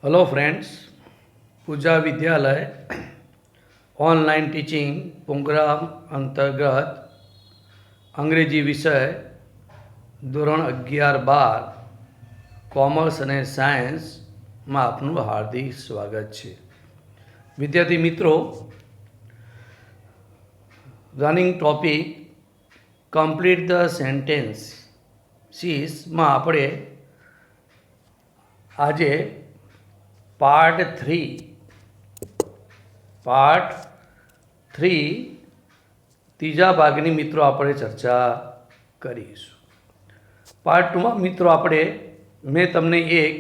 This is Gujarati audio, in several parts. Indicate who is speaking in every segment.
Speaker 1: हेलो फ्रेंड्स, पूजा विद्यालय ऑनलाइन टीचिंग प्रोग्राम अंतर्गत अंग्रेजी विषय ધોરણ 11-12 કોમર્સ અને સાયન્સમાં આપનું હાર્દિક સ્વાગત છે. વિદ્યાર્થી મિત્રો, રનિંગ ટોપિક કમ્પ્લીટ ધ સેન્ટેન્સીસમાં આપણે આજે પાર્ટ 3 ત્રીજા ભાગની મિત્રો આપણે ચર્ચા કરીશું. પાર્ટ 2માં મિત્રો મેં તમને એક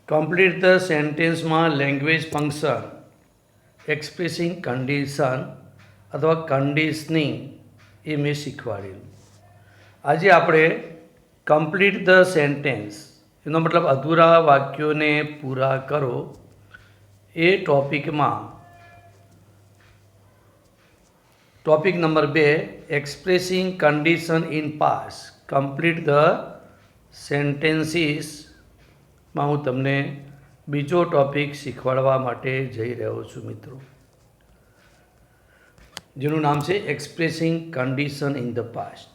Speaker 1: કમ્પ્લીટ ધ સેન્ટેન્સમાં લેંગ્વેજ ફંક્શન એક્સપ્રેસિંગ કન્ડિશન અથવા કન્ડિશનિંગ એ મેં શીખવાડેલું. આજે આપણે કમ્પ્લીટ ધ સેન્ટેન્સ એનો મતલબ અધૂરા વાક્યોને પૂરા કરો એ ટોપિકમાં topic number 2 expressing condition in past complete the સેન્ટેન્સીસમાં હું તમને બીજો ટોપિક શીખવાડવા માટે જઈ રહ્યો છું મિત્રો, જેનું નામ છે expressing condition in the past.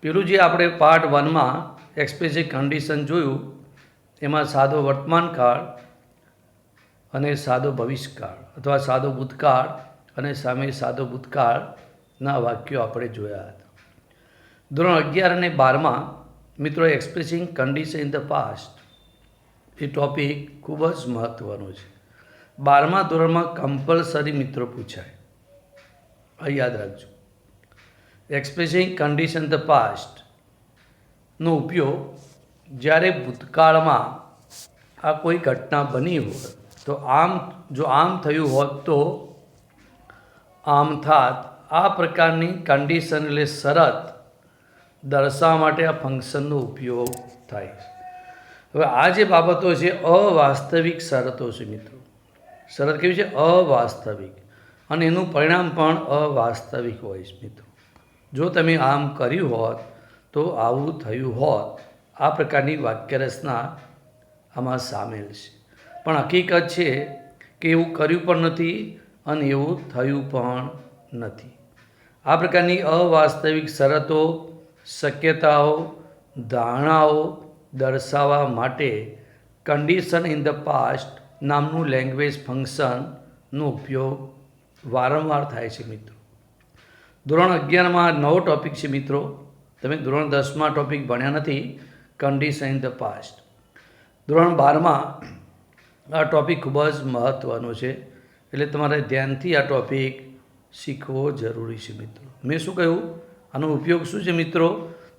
Speaker 1: પેલું જે આપણે પાર્ટ 1માં એક્સપ્રેસિવ કન્ડિશન જોયું એમાં સાદો વર્તમાનકાળ અને સાદો ભવિષ્યકાળ અથવા સાદો ભૂતકાળ અને સામે સાદો ભૂતકાળના વાક્યો આપણે જોયા હતા. ધોરણ 11 અને 12માં મિત્રો expressing condition in the past એ ટોપિક ખૂબ જ મહત્ત્વનો છે. 12મા ધોરણમાં કમ્પલસરી મિત્રો પૂછાય, આ યાદ રાખજો. એક્સપ્રેસિંગ કન્ડિશન ધ પાસ્ટનો ઉપયોગ જ્યારે ભૂતકાળમાં આ કોઈ ઘટના બની હોય તો જો આમ થયું હોત તો આમ થાત, આ પ્રકારની કન્ડિશન એટલે શરત દર્શાવવા માટે આ ફંક્શનનો ઉપયોગ થાય છે. હવે આ જે બાબતો છે અવાસ્તવિક શરતો છે મિત્રો. શરત કેવી છે? અવાસ્તવિક, અને એનું પરિણામ પણ અવાસ્તવિક હોય છે મિત્રો. જો તમે આમ કર્યું હોત તો આવું થયું હોત, આ પ્રકારની વાક્યરચના આમાં સામેલ છે. પણ હકીકત છે કે એવું કર્યું પણ નથી અને એવું થયું પણ નથી. આ પ્રકારની અવાસ્તવિક શરતો, શક્યતાઓ, ધારણાઓ દર્શાવવા માટે કન્ડિશન ઇન ધ પાસ્ટ નામનું લેંગ્વેજ ફંક્શનનો ઉપયોગ વારંવાર થાય છે મિત્રો. ધોરણ 11માં નવો ટૉપિક છે મિત્રો. તમે ધોરણ 10માં ટૉપિક ભણ્યા નથી, કન્ડિશન ઇન ધ પાસ્ટ. ધોરણ 12માં આ ટૉપિક ખૂબ જ મહત્ત્વનો છે, એટલે તમારે ધ્યાનથી આ ટૉપિક શીખવો જરૂરી છે મિત્રો. મેં શું કહ્યું? આનો ઉપયોગ શું છે મિત્રો?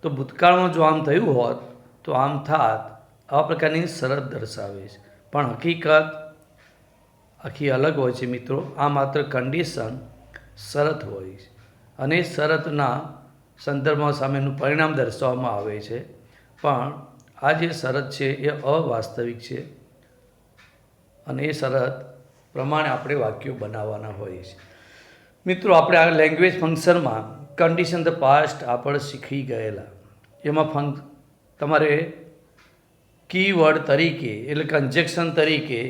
Speaker 1: તો ભૂતકાળમાં જો આમ થયું હોત તો આમ થાત, આ પ્રકારની શરત દર્શાવે છે. પણ હકીકત આખી અલગ હોય છે મિત્રો. આ માત્ર કન્ડિશન શરત હોય છે અને શરતના સંદર્ભમાં સામેનું પરિણામ દર્શાવવામાં આવે છે. પણ આ જે શરત છે એ અવાસ્તવિક છે અને એ શરત પ્રમાણે આપણે વાક્યો બનાવવાના હોય છે મિત્રો. આપણે આ લેંગ્વેજ ફંક્શનમાં કન્ડિશન ધ પાસ્ટ આપણે શીખી ગયેલા. એમાં તમારે કીવર્ડ તરીકે એટલે કન્જેક્શન તરીકે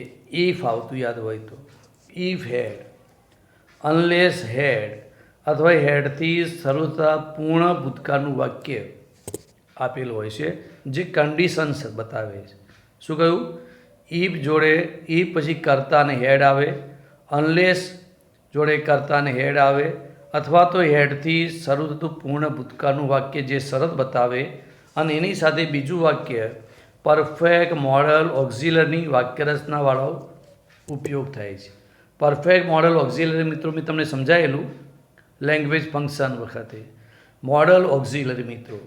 Speaker 1: ઇફ આવતું યાદ હોય તો ઇફ હેડ, અનલેસ હેડ અથવા હેડથી શરૂ થતા પૂર્ણ ભૂતકાળનું વાક્ય આપેલું હોય છે જે કન્ડિશન્સ બતાવે છે. શું કહ્યું? ઇફ જોડે ઇફ પછી કર્તા અને હેડ આવે, અનલેસ જોડે કર્તા અને હેડ આવે, અથવા તો હેડથી શરૂ થતું પૂર્ણ ભૂતકાળનું વાક્ય જે શરત બતાવે, અને એની સાથે બીજું વાક્ય પરફેક્ટ મોડલ ઓક્ઝિલરીની વાક્યરચનાવાળો ઉપયોગ થાય છે. પરફેક્ટ મોડલ ઓક્ઝિલરી મિત્રો મેં તમને સમજાયેલું લેંગ્વેજ ફંક્શન વખતે. મોડલ ઓક્ઝિલરી મિત્રો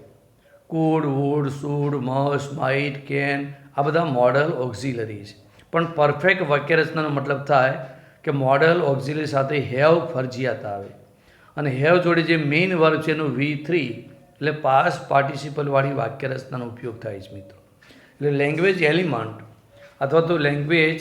Speaker 1: could, would, should, must, might, can આ બધા મોડલ ઓક્ઝિલરી છે. પણ પરફેક્ટ વાક્યરચનાનો મતલબ થાય કે મોડલ ઓક્ઝિલરી સાથે હેવ ફરજિયાત આવે, અને હેવ જોડે જે મેઇન વર્બ છે એનું V3 એટલે પાસ્ટ પાર્ટિસિપલવાળી વાક્યરચનાનો ઉપયોગ થાય છે મિત્રો. એટલે લેંગ્વેજ એલિમેન્ટ અથવા તો લેંગ્વેજ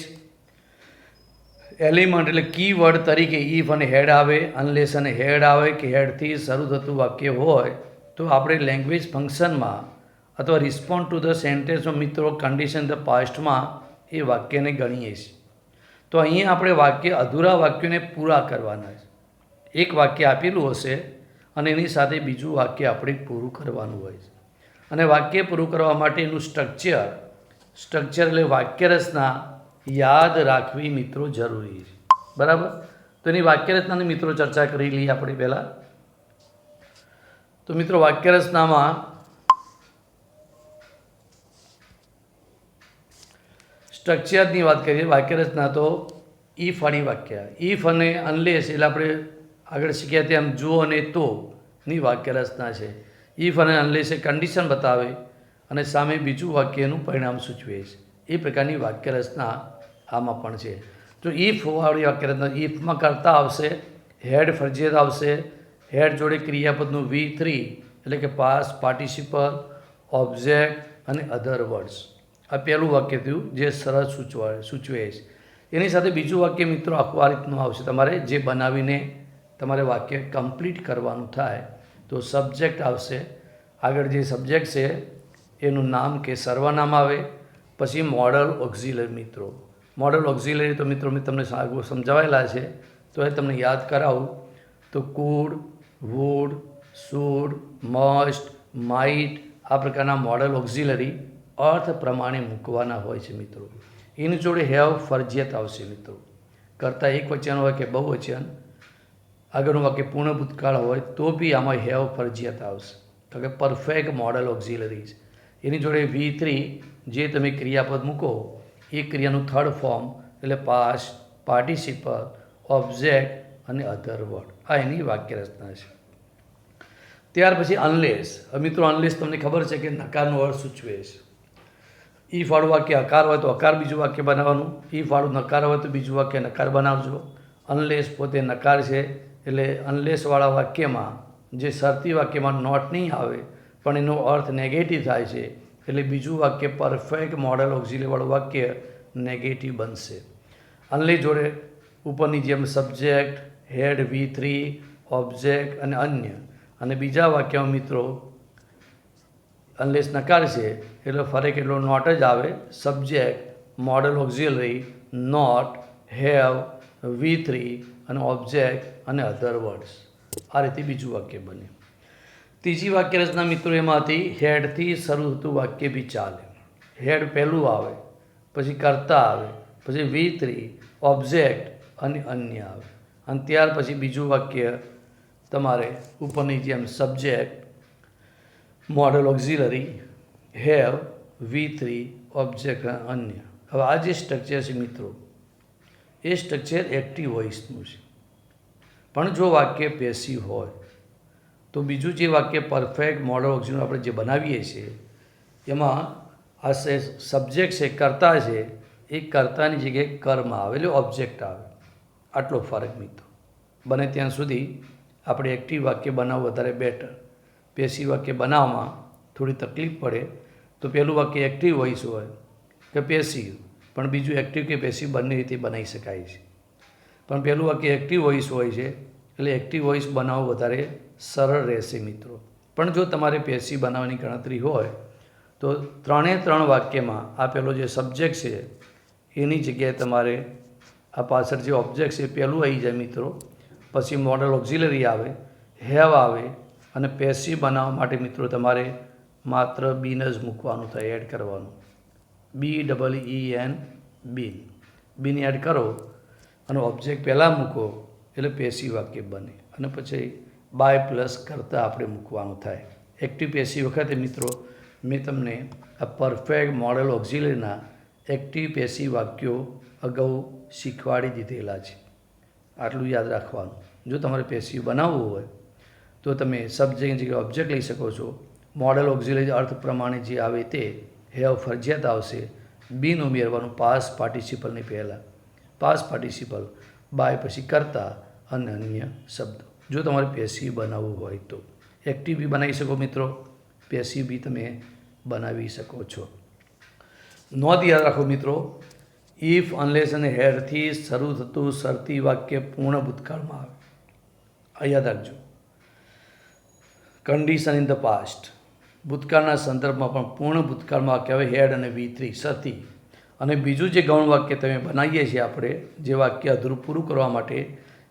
Speaker 1: એલિમેન્ટ એટલે કીવર્ડ તરીકે ઇફ અને હેડ આવે, અનલેસ અને હેડ આવે કે હેડથી શરૂ થતું વાક્ય હોય તો આપણે લેંગ્વેજ ફંક્શનમાં અથવા રિસ્પોન્ડ ટુ ધ સેન્ટેન્સમાં મિત્રો કન્ડિશન ધ પાસ્ટમાં એ વાક્યને ગણીએ છીએ. તો અહીંયા આપણે વાક્ય અધૂરા વાક્યોને પૂરા કરવાના છે. એક વાક્ય આપેલું હશે અને એની સાથે બીજું વાક્ય આપણે પૂરું કરવાનું હોય છે. અને વાક્ય પૂરું કરવા માટે એનું સ્ટ્રક્ચર એટલે વાક્ય રચના યાદ રાખવી મિત્રો જરૂરી છે. બરાબર. તો એની વાક્ય રચનાની મિત્રો ચર્ચા કરી લઈએ આપણે પહેલાં. તો મિત્રો વાક્ય રચનામાં સ્ટ્રક્ચરની વાત કરીએ. વાક્ય રચના તો ઇફ વાળી વાક્ય, ઇફ અને અનલેસ એટલે આપણે આગળ શીખ્યા તેમ જો અને તોની વાક્ય રચના છે. ઇફ અને અનલેસ એ કન્ડિશન બતાવે અને સામે બીજું વાક્યનું પરિણામ સૂચવે છે. એ પ્રકારની વાક્ય રચના આમાં પણ છે. તો ઇફ વાળી વાક્ય રચના, ઇફમાં કરતા આવશે, હેડ ફરજિયાત આવશે, હેડ જોડે ક્રિયાપદનું V3 એટલે કે પાસ્ટ પાર્ટિસિપલ, ઓબ્જેક્ટ અને અધર વર્ડ્સ. આ પહેલું વાક્ય થયું જે સરળ સૂચવે છે. એની સાથે બીજું વાક્ય મિત્રો આખું આ રીતનું આવશે. તમારે જે બનાવીને તમારે વાક્ય કમ્પ્લીટ કરવાનું થાય તો સબ્જેક્ટ આવશે. આગળ જે સબ્જેક્ટ છે એનું નામ કે સર્વનામ આવે. પછી મોડલ ઓક્ઝિલરી મિત્રો. મોડલ ઓક્ઝિલરી તો મિત્રો મેં તમને સમજાવેલા છે, તો એ તમને યાદ કરાવું તો could, would, should, must, might આ પ્રકારના મોડલ ઓક્ઝિલરી અર્થ પ્રમાણે મૂકવાના હોય છે મિત્રો. એની જોડે હેવ ફરજિયાત આવશે મિત્રો. કરતાં એક વચન હોય કે બહુવચન, આગળનું વાક્ય પૂર્ણ ભૂતકાળ હોય તો બી આમાં હેવ ફરજિયાત આવશે. કારણ કે પરફેક્ટ મોડલ ઓક્ઝિલરી છે. એની જોડે V3 જે તમે ક્રિયાપદ મૂકો એ ક્રિયાનું થર્ડ ફોર્મ એટલે પાસ્ટ, પાર્ટિસિપલ, ઓબ્જેક્ટ અને અધર વર્ડ. આ એની વાક્ય રચના છે. ત્યાર પછી અનલેસ. મિત્રો અનલેસ તમને ખબર છે કે નકારનો અર્થ સૂચવે છે. ઇફ વાળું વાક્ય હકાર હોય તો હકાર બીજું વાક્ય બનાવવાનું, ઇફ વાળું નકાર હોય તો બીજું વાક્ય નકાર બનાવજો. અનલેસ પોતે નકાર છે એટલે અનલેસવાળા વાક્યમાં જે શરતી વાક્યમાં નોટ નહીં આવે પણ એનો અર્થ નેગેટિવ થાય છે એટલે બીજું વાક્ય પરફેક્ટ મોડલ ઓક્ઝિલરીવાળું વાક્ય નેગેટિવ બનશે. અનલેસ જોડે ઉપરની જેમ સબ્જેક્ટ, હેડ, V3, ઓબ્જેક્ટ અને અન્ય. અને બીજા વાક્યમાં મિત્રો અનલેસ નકાર છે એટલે ફરક એટલો નોટ જ આવે. Subject, modal auxiliary, not, have, V3 અને ઓબ્જેક્ટ અને અધર વર્ડ્સ. આ રીતે બીજું વાક્ય બને. ત્રીજી વાક્ય રચના મિત્રો એમાં હતી હેડથી શરૂ થતું વાક્ય બી ચાલે. હેડ પહેલું આવે, પછી કરતા આવે, પછી V3, ઓબ્જેક્ટ અને અન્ય આવે. અને ત્યાર પછી બીજું વાક્ય તમારે ઉપરની જેમ subject, modal auxiliary, have, V3, object અને અન્ય. હવે આ જે સ્ટ્રક્ચર છે મિત્રો એ સ્ટ્રક્ચર એક્ટિવ વોઇસનું છે. પણ જો વાક્ય પેસિવ હોય તો બીજું જે વાક્ય પરફેક્ટ મોડલ ઓક્ઝિલરી આપણે જે બનાવીએ છીએ એમાં આ સબ્જેક્ટ છે, કર્તા છે, એ કર્તાની જગ્યાએ કર્મ આવે એટલે ઓબ્જેક્ટ આવે. આટલો ફરક મિત્રો. બને ત્યાં સુધી આપણે એક્ટિવ વાક્ય બનાવવું વધારે બેટર. પેસિવ વાક્ય બનાવવામાં થોડી તકલીફ પડે તો પહેલું વાક્ય એક્ટિવ વોઇસ હોય કે પેસિવ, પણ બીજું એક્ટિવ કે પેસિવ બંને રીતે બનાવી શકાય છે. પણ પહેલું વાક્ય એક્ટિવ વોઇસ હોય છે એટલે એક્ટિવ વોઇસ બનાવવું વધારે સરળ રહેશે મિત્રો. પણ જો તમારે પેસિવ બનાવવાની ગણતરી હોય તો 3 વાક્યમાં આ પહેલો જે સબ્જેક્ટ છે એની જગ્યાએ તમારે આ પાછળ જે ઓબ્જેક્ટ છે પહેલું આવી જાય મિત્રો. પછી મોડલ ઓક્ઝિલરી આવે, હેવ આવે અને પેસિવ બનાવવા માટે મિત્રો તમારે માત્ર બીન જ મૂકવાનું થાય, એડ કરવાનું. BEEN bin. બીન એડ કરો અને ઓબ્જેક્ટ પહેલાં મૂકો એટલે પેસિવ વાક્ય બને. અને પછી બાય પ્લસ કરતાં આપણે મૂકવાનું થાય. એક્ટિવ પેસિવ વખતે મિત્રો મેં તમને આ પરફેક્ટ મોડલ ઓક્ઝિલરીના એક્ટિવ પેસિવ વાક્યો અગાઉ શીખવાડી દીધેલા છે. આટલું યાદ રાખવાનું. જો તમારે પેસિવ બનાવવું હોય તો તમે સબ્જેક્ટની જગ્યાએ ઓબ્જેક્ટ લઈ શકો છો. મોડલ ઓક્ઝિલરી અર્થ પ્રમાણે જે આવે તે હેવ ફરજિયાત આવશે. બીન ઉમેરવાનું પાસ્ટ પાર્ટિસિપલની પહેલાં. પાસ્ટ પાર્ટિસિપલ બાય પછી કરતા અને અન્ય શબ્દો. જો તમારે પેસિવ બનાવવું હોય તો એક્ટિવ બી બનાવી શકો મિત્રો, પેસિવ બી તમે બનાવી શકો છો. નોંધ યાદ રાખો મિત્રો, ઇફ, અનલેસ અને હેડથી શરૂ થતું શરતી વાક્ય પૂર્ણ ભૂતકાળમાં આવે. આ યાદ રાખજો. કન્ડિશન ઇન ધ પાસ્ટ ભૂતકાળના સંદર્ભમાં પણ પૂર્ણ ભૂતકાળમાં વાક્ય આવે હેડ અને V3 સતી. અને બીજું જે ગૌણ વાક્ય તમે બનાવીએ છીએ આપણે જે વાક્ય અધૂરું પૂરું કરવા માટે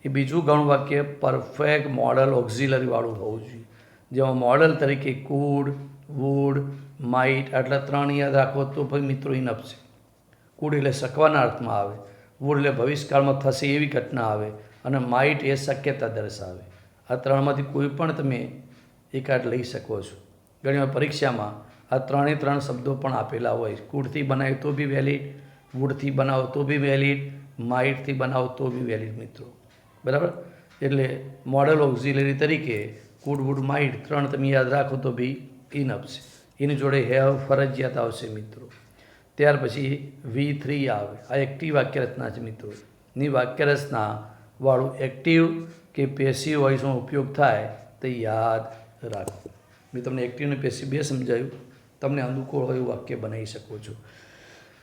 Speaker 1: એ બીજું ગૌણ વાક્ય પરફેક્ટ મોડલ ઓક્ઝિલરીવાળું હોવું જોઈએ. જેમાં મોડલ તરીકે કુડ, વુડ, માઇટ આટલા 3 યાદ રાખો તો ભાઈ મિત્રો ઇનફ છે. કુડ એટલે શકવાના અર્થમાં આવે, વુડ એટલે ભવિષ્યકાળમાં થશે એવી ઘટના આવે, અને માઇટ એ શક્યતા દર્શાવે. આ 3માંથી કોઈ પણ તમે એકાદ લઈ શકો છો. ઘણીવાર પરીક્ષામાં આ 3 શબ્દો પણ આપેલા હોય. કુડથી બનાવે તો બી વેલિડ, વુડથી બનાવો તો બી વેલિડ, માઇટથી બનાવો તો બી વેલિડ મિત્રો. બરાબર. એટલે મોડલ ઓક્ઝિલરી તરીકે કુડ, વુડ, માઇટ 3 તમે યાદ રાખો તો બી ઇનફ છે. એની જોડે હેવ ફરજિયાત આવશે મિત્રો. ત્યાર પછી V3 આવે. આ એક્ટિવ વાક્યરચના છે મિત્રો. ની વાક્યરચનાવાળું એક્ટિવ કે પેસિવ વોઇસનો ઉપયોગ થાય તે યાદ રાખો. મેં તમને એક્ટિવ અને પેસિવ બે સમજાયું. તમને અનુકૂળ હોય એવું વાક્ય બનાવી શકો છો.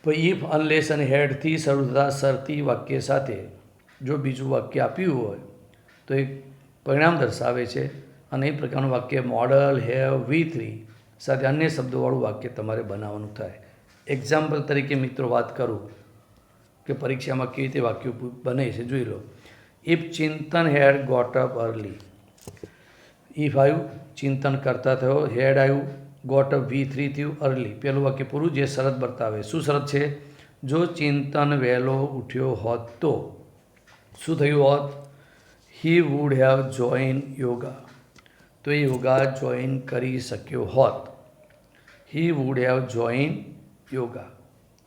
Speaker 1: પછી ઇફ, અનલેસ અને હેડથી શરૂ થતા શરતી વાક્ય સાથે જો બીજું વાક્ય આપ્યું હોય તો એક પરિણામ દર્શાવે છે. અને એ પ્રકારનું વાક્ય મોડલ, હેવ, V3 સાથે અન્ય શબ્દોવાળું વાક્ય તમારે બનાવવાનું થાય. એક્ઝામ્પલ તરીકે મિત્રો વાત કરું કે પરીક્ષામાં કેવી રીતે વાક્યો બને છે જોઈ લો. If Chintan had got up early. If આવ્યું, ચિંતન કરતા થયો, હેડ આવ્યું, ગોટ અપ V3 થયું, અર્લી. પહેલું વાક્ય પૂરું જે શરત બતાવે. શું શરત છે? જો ચિંતન વહેલો ઉઠ્યો હોત તો શું થયું હોત? He would have join yoga. તો એ યોગા જોઈન કરી શક્યો હોત. He would have join yoga.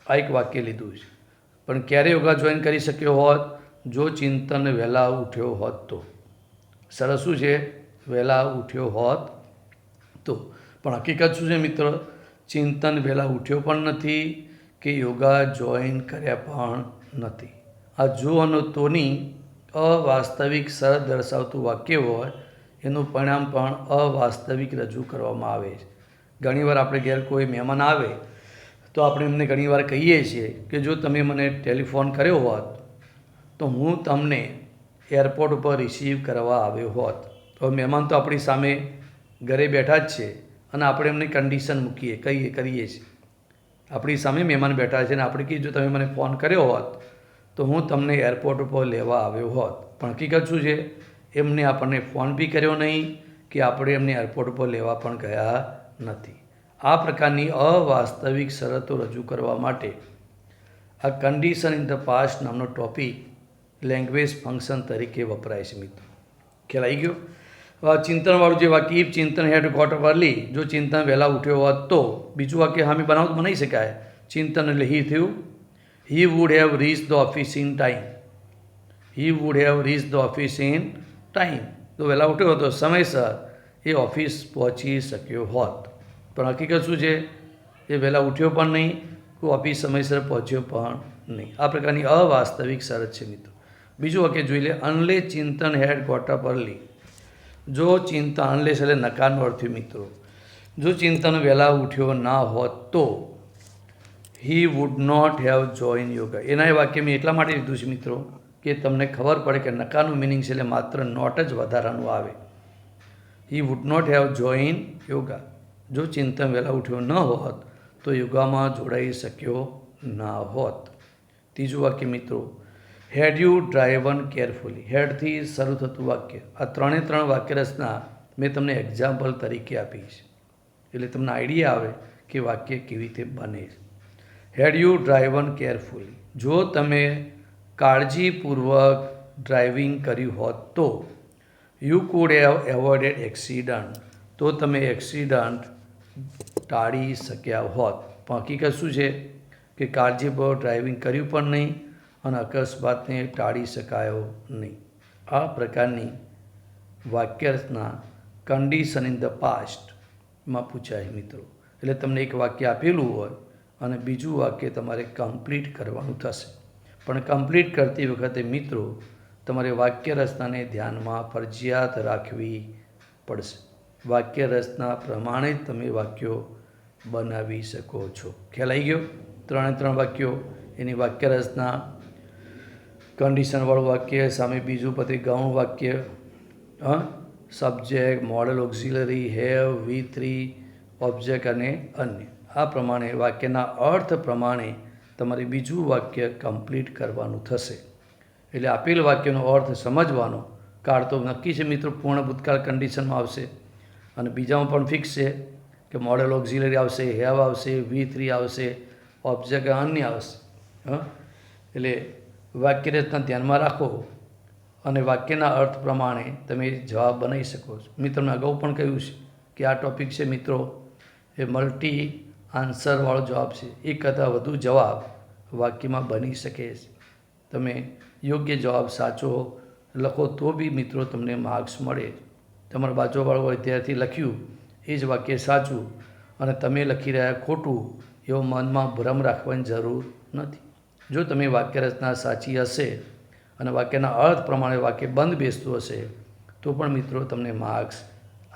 Speaker 1: આ એક વાક્ય લીધું છે. પણ ક્યારે યોગા જોઈન કરી શક્યો હોત? જો ચિંતન વહેલા ઉઠ્યો હોત તો. સરસ શું છે? વહેલા ઉઠ્યો હોત તો. પણ હકીકત શું છે મિત્રો? ચિંતન વહેલા ઉઠ્યો પણ નથી કે યોગા જોઈન કર્યા પણ નથી. આ જો અને તોની અવાસ્તવિક શરત દર્શાવતું વાક્ય હોય એનું પરિણામ પણ અવાસ્તવિક રજૂ કરવામાં આવે છે. ઘણીવાર આપણે ઘેર કોઈ મહેમાન આવે તો આપણે એમને ઘણીવાર કહીએ છીએ કે જો તમે મને ટેલિફોન કર્યો હોત તો હું તમને એરપોર્ટ ઉપર રિસીવ કરવા આવ્યો હોત. તો મહેમાન તો આપણી સામે ઘરે બેઠા જ છે અને આપણે એમની કન્ડિશન મૂકીએ કરીએ છીએ. આપણી સામે મહેમાન બેઠા છે અને આપણે કહીએ જો તમે મને ફોન કર્યો હોત તો હું તમને એરપોર્ટ ઉપર લેવા આવ્યો હોત. પણ હકીકત શું છે? એમને આપણને ફોન બી કર્યો નહીં કે આપણે એમને એરપોર્ટ ઉપર લેવા પણ ગયા નથી. આ પ્રકારની અવાસ્તવિક શરતો રજૂ કરવા માટે આ કન્ડિશન ઇન ધ પાસ્ટ નામનો ટોપિક લેંગ્વેજ ફંક્શન તરીકે વપરાય છે મિત્રો. ખ્યાલ આવી ગયો? ચિંતનવાળું જે વાક્ય if Chintan had got up early, જો ચિંતન વહેલા ઉઠ્યો હોત તો બીજું વાક્ય સામે બનાવી શકાય. ચિંતન એટલે હી થયું. He would have reach the office in time. He would have reach the office in time. તો વહેલા ઉઠ્યો હતો સમયસર એ ઓફિસ પહોંચી શક્યો હોત. પણ હકીકત શું છે? એ વહેલા ઉઠ્યો પણ નહીં, કોઈ ઓફિસ સમયસર પહોંચ્યો પણ નહીં. આ પ્રકારની અવાસ્તવિક શરત છે મિત્રો. બીજું વાક્ય જોઈ લે. Unless Chintan had got up early. જો ચિંતન, અનલેસ એટલે નકારનો અર્થ થયો મિત્રો. જો ચિંતન વહેલા ઉઠ્યો ના હોત તો he would not have join yoga. એના એ વાક્ય મેં એટલા માટે લીધું છે મિત્રો કે તમને ખબર પડે કે નકારનું મિનિંગ છે એટલે માત્ર નોટ જ વધારાનું આવે. He would not have join yoga. જો ચિંતન વહેલા ઉઠ્યો ન હોત તો યોગામાં જોડાઈ શક્યો ના હોત. ત્રીજું વાક્ય મિત્રો, હેડ યુ ડ્રાઈવન કેરફુલી. હેડથી શરૂ થતું વાક્ય. આ 3 વાક્ય રચના મેં તમને એક્ઝામ્પલ તરીકે આપી છે એટલે તમને આઈડિયા આવે કે વાક્ય કેવી રીતે બને છે. હેડ યુ ડ્રાઈવન કેરફુલી. જો તમે કાળજીપૂર્વક ડ્રાઇવિંગ કર્યું હોત તો યુ કુડ હેવ એવોઇડેડ એક્સિડન્ટ. તો તમે એક્સિડન્ટ ટાળી શક્યા હોત. પણ હકીકત શું છે કે કાળજીપૂર્વક ડ્રાઇવિંગ કર્યું પણ નહીં અને અકસ્માતને ટાળી શકાયો નહીં. આ પ્રકારની વાક્યરચના કન્ડિશન ઇન ધ પાસ્ટમાં પૂછાય મિત્રો. એટલે તમને એક વાક્ય આપેલું હોય અને બીજું વાક્ય તમારે કમ્પ્લીટ કરવાનું થશે. પણ કમ્પ્લીટ કરતી વખતે મિત્રો તમારે વાક્ય રચનાને ધ્યાનમાં ફરજિયાત રાખવી પડશે. વાક્ય રચના પ્રમાણે જ તમે વાક્યો બનાવી શકો છો. ખ્યાલ આવી ગયો? 3 વાક્યો, એની વાક્ય રચના, કન્ડિશનવાળું વાક્ય, સામે બીજું પછી ગૌણ વાક્ય, subject, modal auxiliary, have, V3, object અને અન્ય. આ પ્રમાણે વાક્યના અર્થ પ્રમાણે તમારે બીજું વાક્ય કમ્પ્લીટ કરવાનું થશે. એટલે આપેલ વાક્યનો અર્થ સમજવાનો. કાળ તો નક્કી છે મિત્રો, પૂર્ણ ભૂતકાળ કન્ડિશનમાં આવશે, અને બીજામાં પણ ફિક્સ છે કે મોડેલ ઓક્ઝિલરી આવશે, હેવ આવશે, V3 આવશે, ઓબ્જેક્ટ અન્ય આવશે. એટલે વાક્ય રચના ધ્યાનમાં રાખો અને વાક્યના અર્થ પ્રમાણે તમે જવાબ બનાવી શકો છો. મિત્રોને અગાઉ પણ કહ્યું છે કે આ ટૉપિક છે મિત્રો એ મલ્ટી આન્સરવાળો જવાબ છે. એક કરતાં વધુ જવાબ વાક્યમાં બની શકે છે. તમે યોગ્ય જવાબ સાચો લખો તો બી મિત્રો તમને માર્ક્સ મળે. તમારા બાજુવાળો વિદ્યાર્થી લખ્યું એ જ વાક્ય સાચું અને તમે લખી રહ્યા ખોટું, એવો મનમાં ભ્રમ રાખવાની જરૂર નથી. જો તમે વાક્ય રચના સાચી હશે અને વાક્યના અર્થ પ્રમાણે વાક્ય બંધ બેસતું હશે તો પણ મિત્રો તમને માર્ક્સ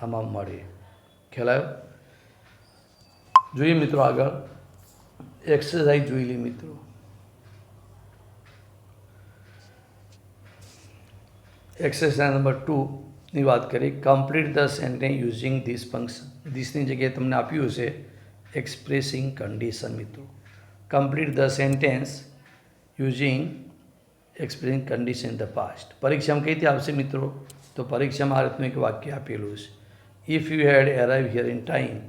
Speaker 1: આમાં મળે. ખ્યાલ આવ્યો? જોઈએ મિત્રો આગળ એક્સરસાઇઝ જોઈ લઈએ મિત્રો. એક્સરસાઇઝ નંબર 2ની વાત કરીએ. Complete the sentence using this function. ધીસની જગ્યાએ તમને આપ્યું છે એક્સપ્રેસિંગ કન્ડિશન. મિત્રો complete the sentence using expressing condition in the past. પરીક્ષામાં કઈ રીતે આવશે મિત્રો? તો પરીક્ષામાં આ રીતનું એક વાક્ય આપેલું છે, if you had arrive here in time.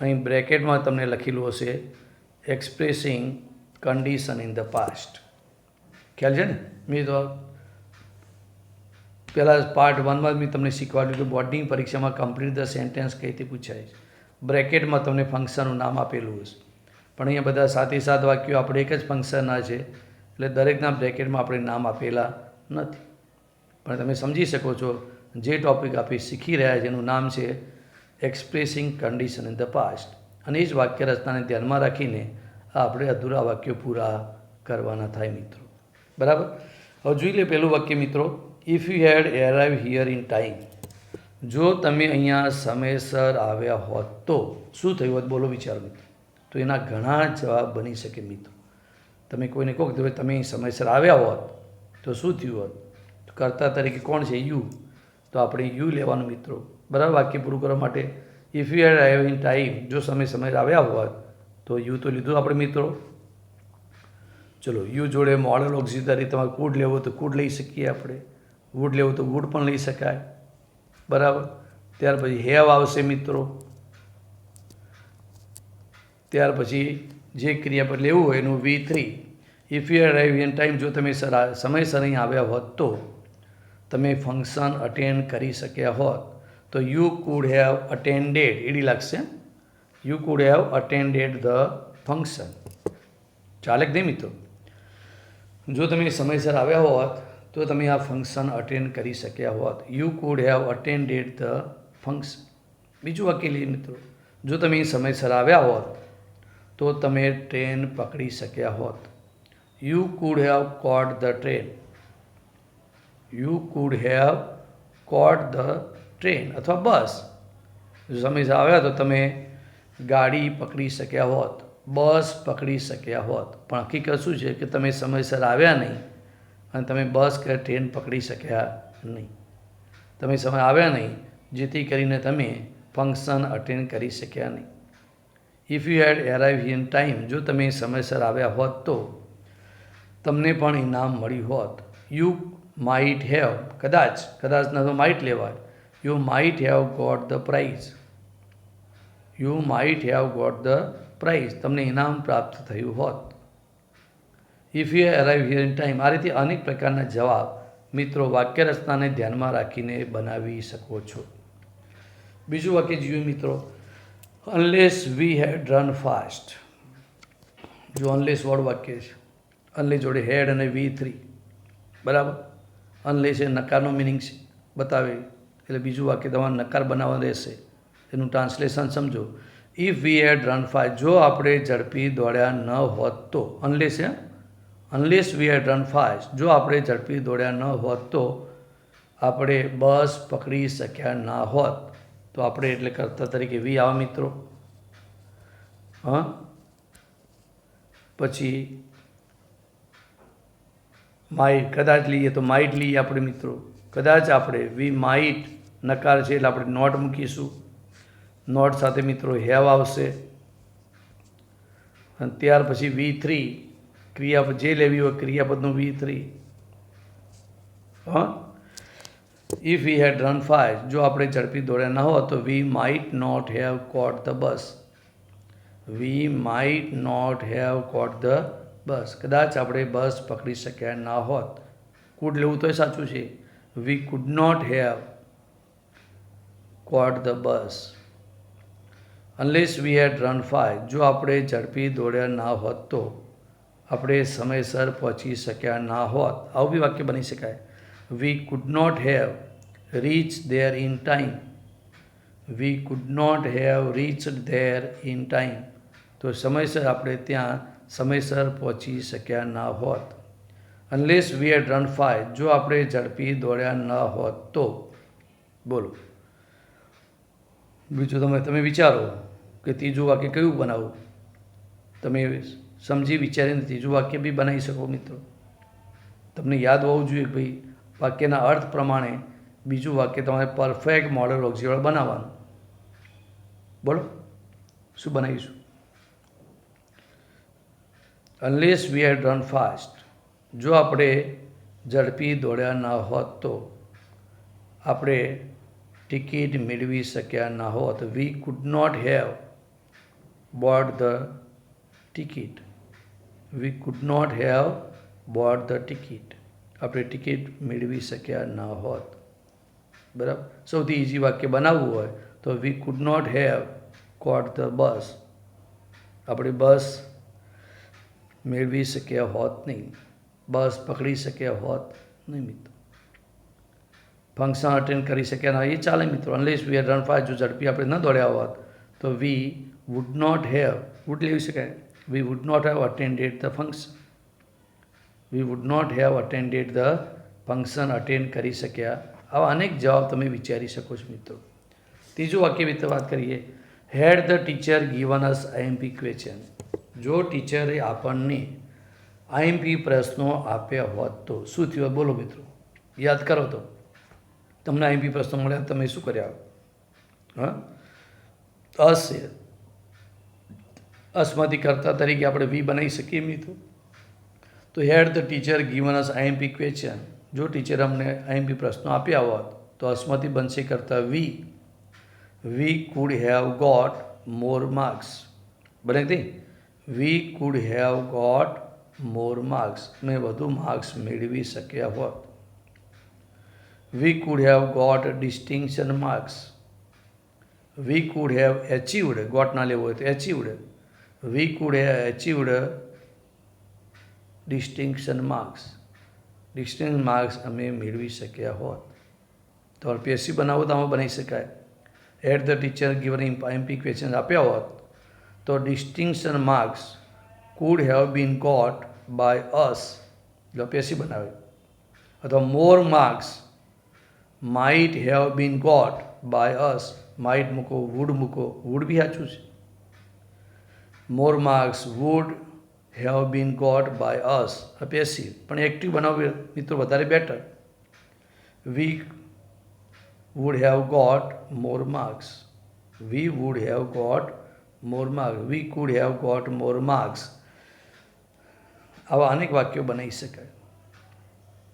Speaker 1: અહીં બ્રેકેટમાં તમને લખેલું હશે expressing condition in the past. ખ્યાલ છે ને? મેં તો પહેલાં પાર્ટ 1માં મેં તમને શીખવાડ્યું કે બોર્ડની પરીક્ષામાં કમ્પ્લીટ ધ સેન્ટેન્સ કઈ રીતે પૂછાય છે. બ્રેકેટમાં તમને ફંક્શનનું નામ આપેલું હશે, પણ અહીંયા બધા સાથે સાત વાક્યો આપણે એક જ ફંક્શનના છે, એટલે દરેકના બ્રેકેટમાં આપણે નામ આપેલા નથી. પણ તમે સમજી શકો છો જે ટૉપિક આપણે શીખી રહ્યા છે એનું નામ છે expressing condition in the past, અને એ જ વાક્ય રચનાને ધ્યાનમાં રાખીને આપણે અધૂરા વાક્યો પૂરા કરવાના થાય મિત્રો. બરાબર? હવે જોઈ લે પહેલું વાક્ય મિત્રો, if you had arrive here in time. જો તમે અહીંયા સમયસર આવ્યા હોત તો શું થયું હોત? બોલો, વિચારો મિત્રો. તો એના ઘણા જવાબ બની શકે મિત્રો. તમે કોઈને કહો કે તમે અહીં સમયસર આવ્યા હોત તો શું થયું હોત? કર્તા તરીકે કોણ છે? યુ. તો આપણે યુ લેવાનું મિત્રો. બરાબર? વાક્ય પૂરું કરવા માટે if you had arrive in time, જો સમયસર આવ્યા હોત તો યુ તો લીધું આપણે મિત્રો. ચલો, યુ જોડે મોડલ ઓક્ઝિલરી, તમારે કુડ લેવો તો કુડ લઈ શકીએ આપણે, વુડ લેવું તો વુડ પણ લઈ શકાય. બરાબર? ત્યાર પછી હેવ આવશે મિત્રો. ત્યાર પછી જે ક્રિયાપદ લેવું હોય એનું V3. If you arrive in time, જો તમે સમયસર અહીં આવ્યા હોત તો તમે ફંક્શન અટેન્ડ કરી શક્યા હોત તો યુ કુડ હેવ અટેન્ડેડ, એડી લાગશે. You could have attended the function. ચાલે કે નહીં મિત્રો? જો તમે સમયસર આવ્યા હોત તો તમે આ ફંક્શન અટેન્ડ કરી શક્યા હોત. You could have attended the function. બીજું વાક્ય લઈએ મિત્રો, જો તમે સમયસર આવ્યા હોત તો તમે ટ્રેન પકડી શક્યા હોત. You could have caught the train. You could have caught the train અથવા બસ. જો સમયસર આવ્યા તો તમે ગાડી પકડી શક્યા હોત, બસ પકડી શક્યા હોત. પણ હકીકત શું છે કે તમે સમયસર આવ્યા નહીં અને તમે બસ કે ટ્રેન પકડી શક્યા નહીં. તમે સમય આવ્યા નહીં, જેથી કરીને તમે ફંક્શન અટેન્ડ કરી શક્યા નહીં. If you had arrive in time, જો તમે સમયસર આવ્યા હોત તો તમને પણ ઇનામ મળ્યું હોત. યુ માઇટ હેવ, કદાચના તો માઇટ લેવાય. You might have got the prize. You might have got the prize. તમને ઇનામ પ્રાપ્ત થયું હોત. If you arrive here in time. આ રીતે અનેક પ્રકારના જવાબ મિત્રો વાક્ય રચનાને ધ્યાનમાં રાખીને બનાવી શકો છો. બીજું વાક્ય જોઈએ મિત્રો, unless we had run fast. જો અનલેસ વાળું વાક્ય છે, અનલેસ જોડે હેડ અને V3. બરાબર? અનલેસ એ નકારનો મિનિંગ છે બતાવે, એટલે બીજું વાક્ય તમારે નકાર બનાવવા રહેશે. એનું ટ્રાન્સલેશન સમજો. If we had run fast, જો આપણે ઝડપી દોડ્યા ન હોત તો. Unless we had run fast, જો આપણે ઝડપી દોડ્યા ન હોત તો આપણે બસ પકડી શક્યા ના હોત. તો આપણે એટલે કર્તા તરીકે વી આવે મિત્રો. પછી માઇટ, કદાચ લઈએ તો માઇટ લઈએ આપણે મિત્રો. કદાચ આપણે વી માઇટ, નકાર છે એટલે આપણે નોટ મૂકીશું. નોટ સાથે મિત્રો હેવ આવશે અને ત્યાર પછી V3 ક્રિયાપદ જે લેવી હોય ક્રિયાપદનું V3 હા if we had run fast જો આપણે ઝડપી દોડ્યા ન હોત તો we might not have caught the bus we might not have caught the bus કદાચ આપણે બસ પકડી શક્યા ના હોત કુડ લેવું તો સાચું છે we could not have caught the bus unless we had run fast જો આપણે ઝડપી દોડ્યા ના હોત તો આપણે સમયસર પહોંચી શક્યા ના હોત આવું બી વાક્ય બની શકાય we could not have reach there in time we could not have reached there in time તો સમયસર આપણે ત્યાં સમયસર પહોંચી શક્યા ના હોત unless we had run fast જો આપણે ઝડપી દોડ્યા ન હોત તો બોલો બીજું તમે વિચારો કે ત્રીજું વાક્ય કયું બનાવવું તમે સમજી વિચારીને ત્રીજું વાક્ય બી બનાવી શકો મિત્રો તમને યાદ હોવું જોઈએ કે ભાઈ વાક્યના અર્થ પ્રમાણે બીજું વાક્ય તમારે પરફેક્ટ મોડલ ઓક્ઝિલરી બનાવવાનું બોલો શું બનાવીશું unless we had run fast જો આપણે ઝડપી દોડ્યા ના હોત તો આપણે ટિકિટ મેળવી શક્યા ના હોત we could not have board the ticket we could not have board the ticket આપણે ટિકિટ મેળવી શક્યા ના હોત બરાબર સૌથી ઇઝી વાક્ય બનાવવું હોય તો we could not have caught the bus આપણે બસ મેળવી શક્યા હોત નહીં બસ પકડી શક્યા હોત નહીં મિત્રો ફંક્શન અટેન્ડ કરી શક્યા ના એ ચાલે મિત્રો unless we had run fast જો ઝડપી આપણે ન દોડ્યા હોત તો we would not have would લેવી શકાય we would not have attended the function we would not have attended the function attend કરી શક્યા આવા અનેક જવાબ તમે વિચારી શકો છો મિત્રો ત્રીજું વાક્ય વિશે વાત કરીએ હેડ the teacher given us IMP question જો ટીચરે આપણને આઈએમપી પ્રશ્નો આપ્યા હોત તો શું થયું બોલો મિત્રો યાદ કરો તો તમને આઈએમપી પ્રશ્નો મળ્યા તમે શું કર્યા હા અસમાંથી કર્તા તરીકે આપણે વી બનાવી શકીએ મિત્રો તો had the teacher given us IMP question જો ટીચર અમને આઈએમપી પ્રશ્નો આપ્યા હોત તો અસમાંથી બનશે કરતા we could have got more marks બને તે we could have got more marks મેં વધુ માર્ક્સ મેળવી શક્યા હોત we could have got distinction marks we could have achieved got ના લેવો હોય તો achieved we could have achieved distinction marks distinction marks અમે મેળવી શક્યા હોત તો પેસી બનાવો તો આમાં બનાવી શકાય at the teacher given IMP question આપ્યા હોત તો distinction marks could have been got by us એટલે પેસી બનાવે અથવા more marks might have been got by us might મૂકો વુડ બી સાચું છે more marks would have been got by us passive પણ એક્ટિવ બનાવવું મિત્રો વધારે better we would have got more marks we would have got more marks we could have got more marks આવા અનેક વાક્યો બનાવી શકાય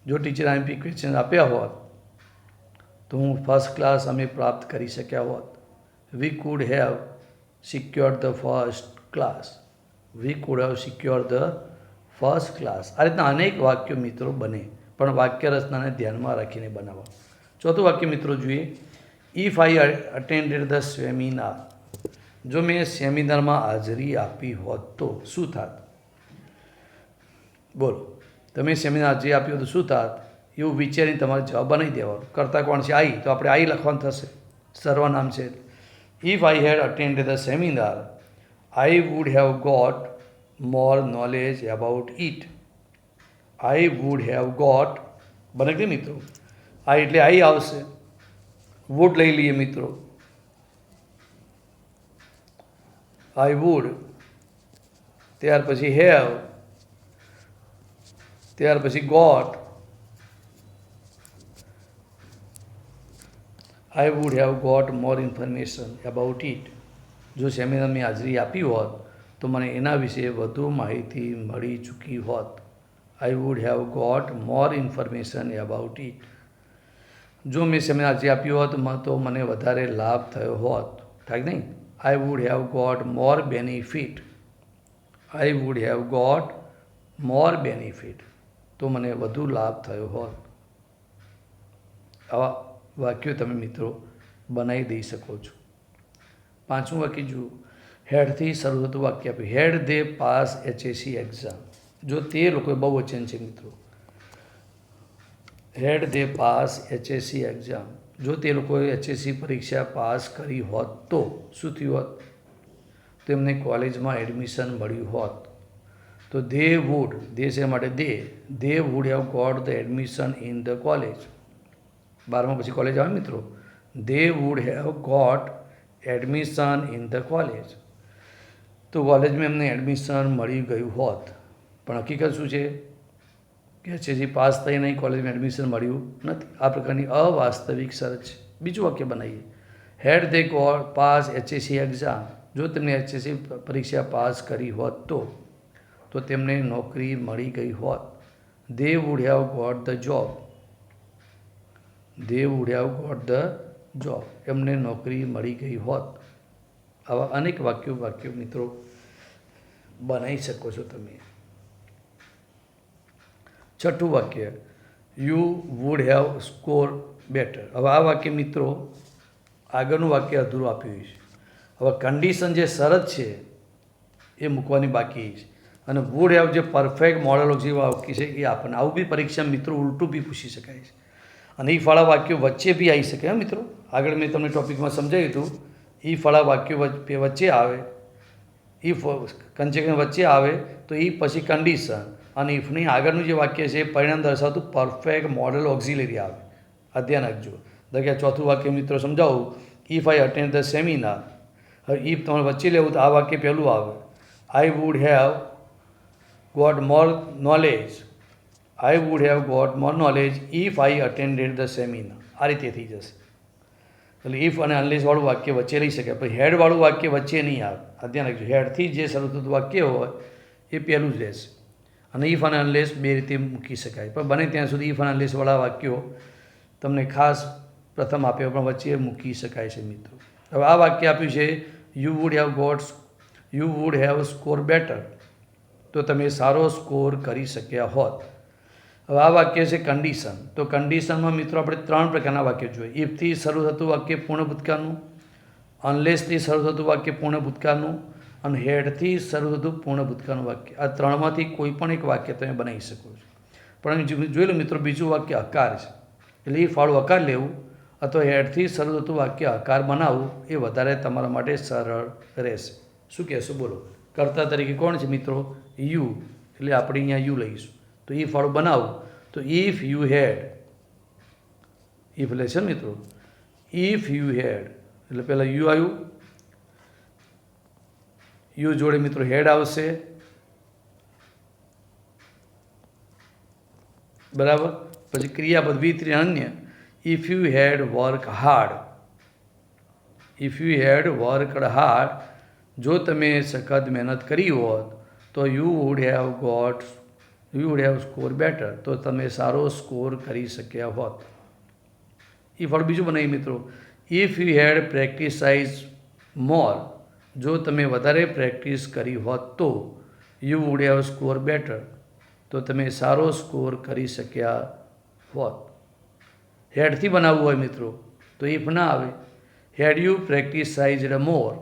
Speaker 1: જો ટીચર આઈએમપી ક્વેશ્ચન આપ્યા હોત તો હું ફર્સ્ટ ક્લાસ અમે પ્રાપ્ત કરી શક્યા હોત we could have secure the first class V could have secure the first class આ રીતના અનેક વાક્યો મિત્રો બને પણ વાક્ય રચનાને ધ્યાનમાં રાખીને બનાવવા ચોથું વાક્ય મિત્રો જોઈએ if I attended the seminar જો મેં સેમિનારમાં હાજરી આપી હોત તો શું થાત બોલો તમે સેમિનાર જે આપ્યું તો શું થાત એવું વિચારીને તમારે જવાબ બનાવી દેવાનો કરતા કોણ છે આઈ તો આપણે આઈ લખવાનું થશે સર્વનામ છે if I had attended the seminar I would have got more knowledge about it I would have got બને કે મિત્રો આ એટલે આઈ આવશે વુડ લઈ લઈએ મિત્રો આઈ વુડ ત્યાર પછી હેવ ત્યાર પછી got I would have got more information about it. જો સેમિનારની હાજરી આપી હોત તો મને એના વિશે વધુ માહિતી મળી ચૂકી હોત. I would have got more information about it. જો મેં સેમિનાર હાજરી આપી હોત તો મને વધારે લાભ થયો હોત. થાય કે નહીં? I would have got more benefit. I would have got more benefit. તો મને વધુ લાભ થયો હોત. આવા વાક્યો તમે મિત્રો બનાવી દઈ શકો છો. પાંચમું વાક્ય જુઓ. હેડથી શરૂ થતું વાક્ય આપ્યું. હેડ દે પાસ HSC એક્ઝામ. જો તે લોકો બહુ વચન છે મિત્રો. હેડ દે પાસ HSC એક્ઝામ. જો તે લોકોએ HSC પરીક્ષા પાસ કરી હોત તો શું થયું હોત? તેમને કોલેજમાં એડમિશન મળ્યું હોત. તો દે વુડ, દે છે માટે they would have got the admission in the college. 12મા પછી કોલેજ આવે મિત્રો. They would have got admission in the college. તો કોલેજમાં એમને એડમિશન મળી ગયું હોત. પણ હકીકત શું છે કે HSC પાસ થઈ નહીં, કોલેજમાં એડમિશન મળ્યું નથી. આ પ્રકારની અવાસ્તવિક શરત છે. બીજું વાક્ય બનાવીએ. હેડ દે ગોટ પાસ HSC એક્ઝામ. જો તેમને HSC પરીક્ષા પાસ કરી હોત તો તેમને નોકરી મળી ગઈ હોત. They would have got the job. They would have got the job. એમને નોકરી મળી ગઈ હોત. આવા અનેક વાક્યો મિત્રો બનાવી શકો છો તમે. છઠ્ઠું વાક્ય. You would have score better. હવે આ વાક્ય મિત્રો આગળનું વાક્ય અધૂરું આપ્યું છે. હવે કન્ડિશન જે શરત છે એ મૂકવાની બાકી છે. અને વુડ હેવ જે પરફેક્ટ મોડલ જેવા વાક્ય છે એ આપણને આવું બી પરીક્ષા મિત્રો ઉલટું બી પૂછી શકાય છે. અને ઈ ફાળા વાક્યો વચ્ચે બી આવી શકે મિત્રો. આગળ મેં તમને ટોપિકમાં સમજાવ્યું હતું. ઈ ફાળા વાક્યો વચ્ચે આવે, ઈફ કંજેક્શન વચ્ચે આવે તો ઈ પછી કન્ડિશન, અને ઇફની આગળનું જે વાક્ય છે એ પરિણામ દર્શાવતું પરફેક્ટ મોડલ ઓક્ઝિલરી આવે. આ ધ્યાન રાખજો. કે ચોથું વાક્ય મિત્રો સમજાવું. If I attend the seminar. હવે ઇફ તમારે વચ્ચે લેવું તો આ વાક્ય પહેલું આવે. I would have got more knowledge. I would have got more knowledge if I attended the seminar. આ રીતે થઈ જશે. એટલે ઇફ અને અનલેસવાળું વાક્ય વચ્ચે લઈ શકાય, પછી હેડવાળું વાક્ય વચ્ચે નહીં આવે. આ ધ્યાન રાખજો. હેડથી જે શરૂ થતું વાક્ય હોય એ પહેલું જ રહેશે. અને ઇફ અને અનલેસ બે રીતે મૂકી શકાય. પણ બને ત્યાં સુધી ઇફ અને અનલેસવાળા વાક્યો તમને ખાસ પ્રથમ આપ્યા પણ વચ્ચે મૂકી શકાય છે મિત્રો. હવે આ વાક્ય આપ્યું છે you would have score better. તો તમે સારો સ્કોર કરી શક્યા હોત. હવે આ વાક્ય છે કન્ડિશન. તો કન્ડિશનમાં મિત્રો આપણે 3 પ્રકારના વાક્ય જોઈએ. ઇફથી શરૂ થતું વાક્ય પૂર્ણ ભૂતકાળનું, અનલેસથી શરૂ થતું વાક્ય પૂર્ણ ભૂતકાળનું, અને હેડથી શરૂ થતું પૂર્ણ ભૂતકાળનું વાક્ય. આ 3માંથી કોઈ પણ એક વાક્ય તમે બનાવી શકો છો. પણ જોઈ લો મિત્રો, બીજું વાક્ય હકાર છે. એટલે એ ફાળું હકાર લેવું અથવા હેડથી શરૂ થતું વાક્ય હકાર બનાવવું એ વધારે તમારા માટે સરળ રહેશે. શું કહેશો બોલો? કર્તા તરીકે કોણ છે મિત્રો? યુ. એટલે આપણે અહીંયા યુ લઈશું. તો એ ફાળું બનાવું તો ઇફ યુ હેડ. ઇફ એટલે છે મિત્રો. ઇફ યુ હેડ એટલે પહેલાં યુ આવ્યું, યુ જોડે મિત્રો હેડ આવશે. બરાબર. પછી ક્રિયાપદ V3 અન્ય. If you had work hard. If you had worked hard. જો તમે સખત મહેનત કરી હોત તો you would have score better. તો તમે સારો સ્કોર કરી શક્યા હોત. એ ફળ બીજું બનાવીએ મિત્રો. If you had practised more. જો તમે વધારે પ્રેક્ટિસ કરી હોત તો you would have score better. તો તમે સારો સ્કોર કરી શક્યા હોત. હેડથી બનાવવું હોય મિત્રો તો ઇફ ના આવે. Had you practised more.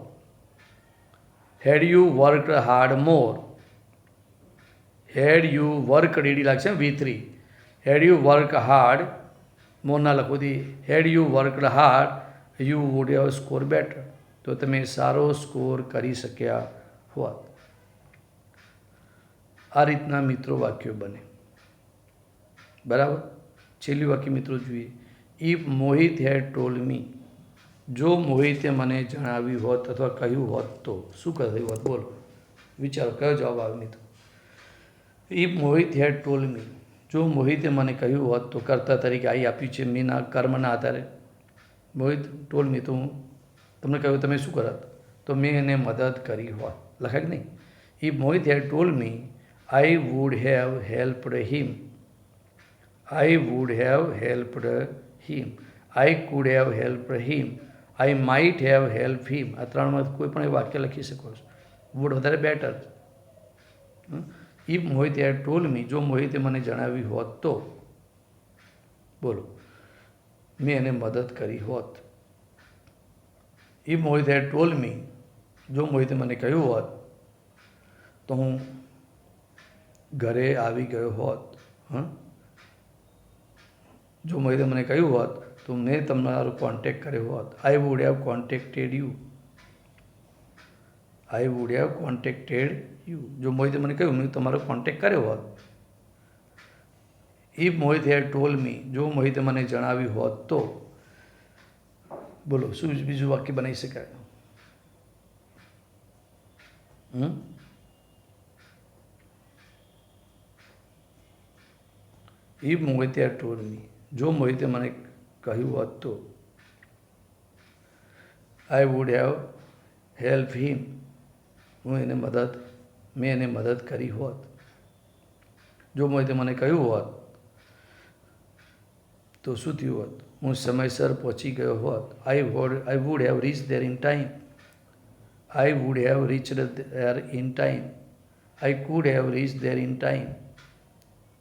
Speaker 1: Had you worked hard more. Had you worked ed લાગશે V3. Had you work hard more ના લખો દી. Had you worked hard you would have score better. તો તમે સારો સ્કોર કરી શક્યા હોત. આ રીતના મિત્રો વાક્યો બને. બરાબર. છેલ્લું વાક્ય મિત્રો જોઈએ. If Mohit had told me. જો મોહિતે મને જણાવ્યું હોત અથવા કહ્યું હોત તો શું કહ્યું હોત? બોલો, વિચારો કયો જવાબ આવે મિત્રો. If Mohit had told me. જો મોહિતે મને કહ્યું હોત તો કર્તા તરીકે આઈ આપ્યું છે મીના કર્મના આધારે. મોહિત ટોલ મી, તો હું તમને કહ્યું તમે શું કરત, તો મેં એને મદદ કરી હોત. લખાય કે નહીં? If Mohit had told me I would have helped him, I would have helped him, I could have helped him, I might have help him. આ ત્રણમાં કોઈ પણ એક વાક્ય લખી શકો છો. વુડ વધારે better. If Mohit had told me, જો મોહિતે મને જણાવ્યું હોત તો, બોલો, મેં એને મદદ કરી હોત. If Mohit had told me, જો મોહિતે મને કહ્યું હોત તો હું ઘરે આવી ગયો હોત. જો મોહિતે મને કહ્યું હોત તો મેં તમારો કોન્ટેક્ટ કર્યો હોત. I would have contacted you, I would have contacted you. જો મોહિતે મને કહ્યું મેં તમારો કોન્ટેક્ટ કર્યો હોત. If Mohit had told me, જો મોહિતે મને જણાવ્યું હોત તો, બોલો શું બીજું વાક્ય બનાવી શકાય? If Mohit had told me, જો મોહિતે મને કહ્યું હોત તો, આઈ વુડ હેવ હેલ્પ હિમ, મેં એને મદદ કરી હોત. જો મોહિતે મને કહ્યું હોત તો શું થયું હોત? હું સમયસર પહોંચી ગયો હોત. I would have reach there in time, I would have reached there in time, I could have reach there in time.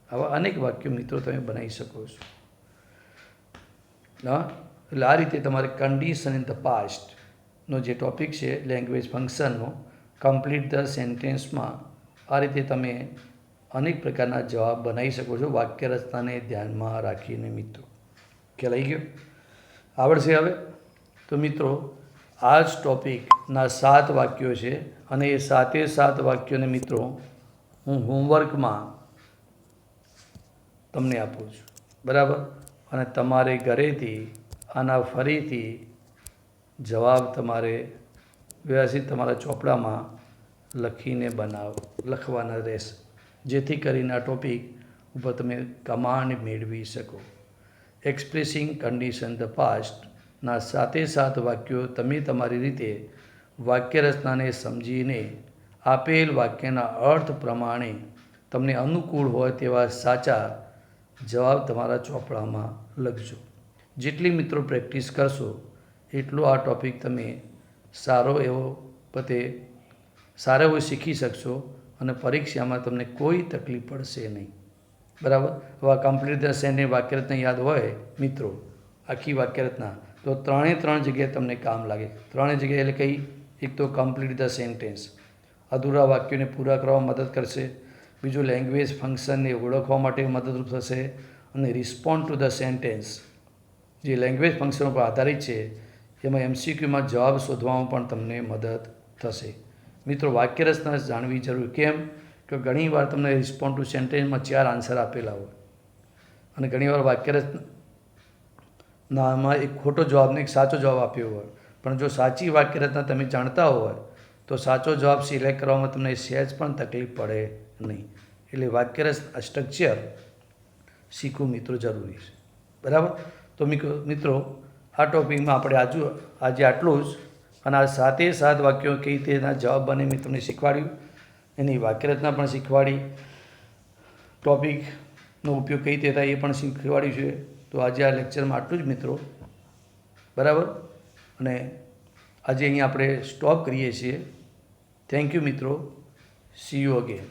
Speaker 1: આવા અનેક વાક્યો મિત્રો તમે બનાવી શકો છો. હા, એટલે આ રીતે તમારે કન્ડિશન ઇન ધ પાસ્ટનો જે ટૉપિક છે લેંગ્વેજ ફંક્શનનો, કમ્પ્લીટ ધ સેન્ટેન્સમાં આ રીતે તમે અનેક પ્રકારના જવાબ બનાવી શકો છો વાક્ય રચનાને ધ્યાનમાં રાખીને. મિત્રો ખ્યાલ આવી ગયો? આવડશે હવે? તો મિત્રો આ જ ટૉપિકના 7 વાક્યો છે અને એ 7 વાક્યોને મિત્રો હું હોમવર્કમાં તમને આપું છું, બરાબર? અને તમારે ઘરેથી આના ફરીથી જવાબ તમારે વ્યવસ્થિત તમારા ચોપડામાં લખવાના રહેશે, જેથી કરીને આ ટૉપિક ઉપર તમે કમાન્ડ મેળવી શકો. એક્સપ્રેસિંગ કન્ડિશન ધ પાસ્ટના 7 વાક્યો તમે તમારી રીતે વાક્ય રચનાને સમજીને આપેલ વાક્યના અર્થ પ્રમાણે તમને અનુકૂળ હોય તેવા સાચા જવાબ તમારા ચોપડામાં લખજો. જેટલી મિત્રો પ્રેક્ટિસ કરશો એટલો આ ટૉપિક તમે સારો એવો શીખી શકશો અને પરીક્ષામાં તમને કોઈ તકલીફ પડશે નહીં, બરાબર? હવે કમ્પ્લીટ ધ સેન્ટેન્સ વાક્યરચના યાદ હોય મિત્રો, આખી વાક્યરચના, તો 3 જગ્યાએ તમને કામ લાગે. 3 જગ્યાએ એટલે કઈ? એક તો કમ્પ્લીટ ધ સેન્ટેન્સ, અધૂરા વાક્યોને પૂરા કરવામાં મદદ કરશે. બીજું લેંગ્વેજ ફંક્શનને ઓળખવા માટે મદદરૂપ થશે. અને રિસ્પોન્ડ ટુ ધ સેન્ટેન્સ, જે લેંગ્વેજ ફંક્શન ઉપર આધારિત છે, એમાં MCQમાં જવાબ શોધવામાં પણ તમને મદદ થશે. મિત્રો વાક્ય રચના જાણવી જરૂર. કેમ કે ઘણીવાર તમને રિસ્પોન્ડ ટુ સેન્ટેન્સમાં 4 આન્સર આપેલા હોય અને ઘણીવાર વાક્ય રચનામાં એક ખોટો જવાબ ને એક સાચો જવાબ આપ્યો હોય. પણ જો સાચી વાક્ય રચના તમે જાણતા હોય તો સાચો જવાબ સિલેક્ટ કરવામાં તમને સહેજ પણ તકલીફ પડે નહીં. એટલે વાક્ય રચના સ્ટ્રક્ચર શીખવું મિત્રો જરૂરી છે, બરાબર? તો મિત્રો આ ટૉપિકમાં આપણે આજે આટલું જ. અને આ 7 વાક્યો કઈ રીતે એના જવાબ બને મેં તમને શીખવાડ્યું, એની વાક્યરચના પણ શીખવાડી, ટૉપિકનો ઉપયોગ કઈ રીતે થાય એ પણ શીખવાડ્યું છે. તો આજે આ લેક્ચરમાં આટલું જ મિત્રો, બરાબર? અને આજે અહીંયા આપણે સ્ટોપ કરીએ છીએ. થેન્ક યુ મિત્રો. C you again.